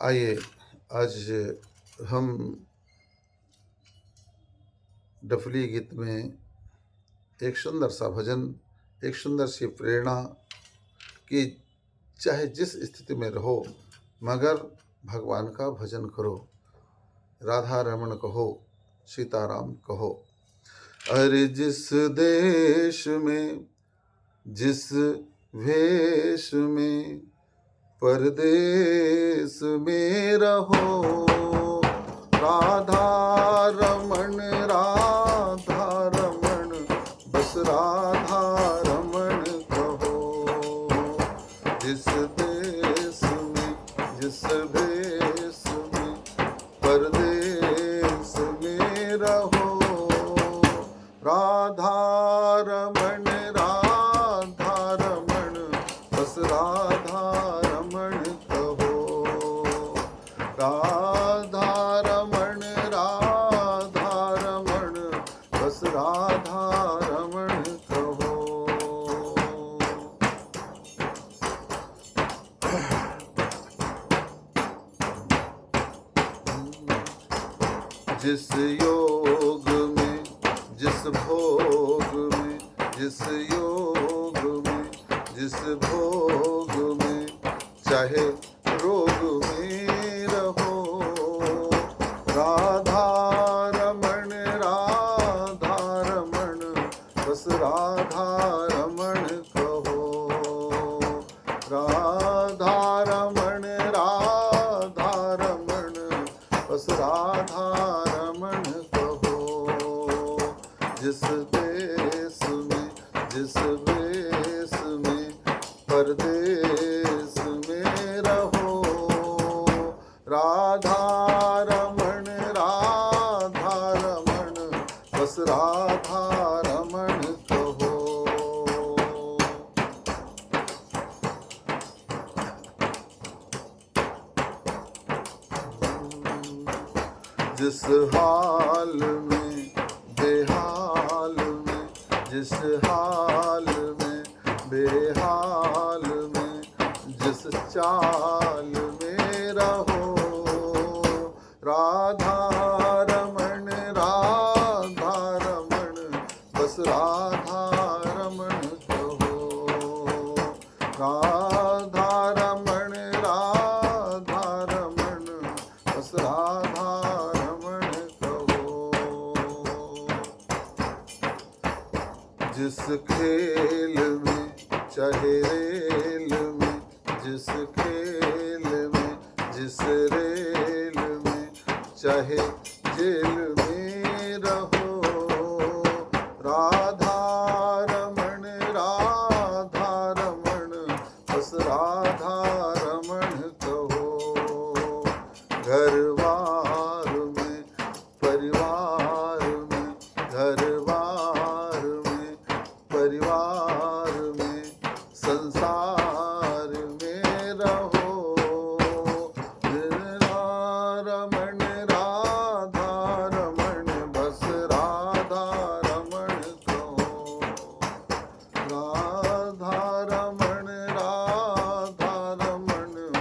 आइए आज हम डफली गीत में एक सुंदर सा भजन, एक सुंदर सी प्रेरणा कि चाहे जिस स्थिति में रहो मगर भगवान का भजन करो, राधा रमण कहो, सीताराम कहो। अरे जिस देश में जिस भेष में परदेश में रहो, राधा रमण बस राधा रमण कहो। जिस देश में जिस भेष में परदेश में रहो, राधा रमण बस राधा रमण कहो। राधा रमण बस राधा रमण कहो। जिस योग में जिस भोग में जिस योग में जिस भोग में चाहे रोग में रहो, राधा रमण बस राधा रमण कहो। राधा रमण बस राधा रमण कहो। जिस देश में जिस भेष में परदेश में रहो, राधा रमण बस राधा रमण कहो। जिस हाल में बेहाल में जिस हाल में बेहाल में जिस चाल में रहो, राधा रमण बस राधा रमण कहो। राधा रमण बस राधा रमण कहो। जिस खेल में चाहे रेल में जिस खेल में जिस रेल में चाहे जेल में रहो, राधा रमण बस राधा रमण कहो। घरवार में परिवार में घरवार में परिवार में संसार में रहो, रमण बस राधा रमण कहो। राधा रमण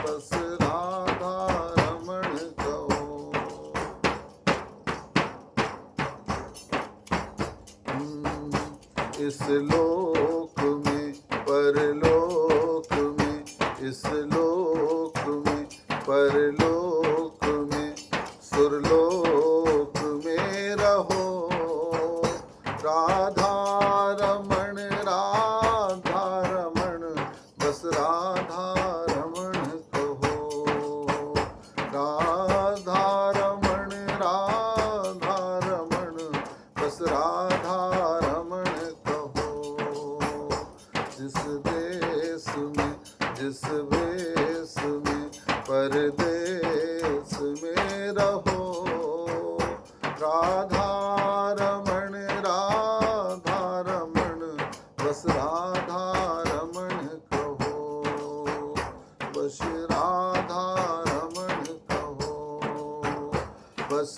बस राधा रमण कहो। इस लोक में परलोक में इस लोक में परलोक में सुरलोक में रहो, राधा रमण बस राधा रमण कहो। राधा रमण बस राधा रमण कहो। जिस देश में जिस भेष में परदेश में रहो, राधा रमण बस राधा रमण कहो। बस राधा रमण कहो। बस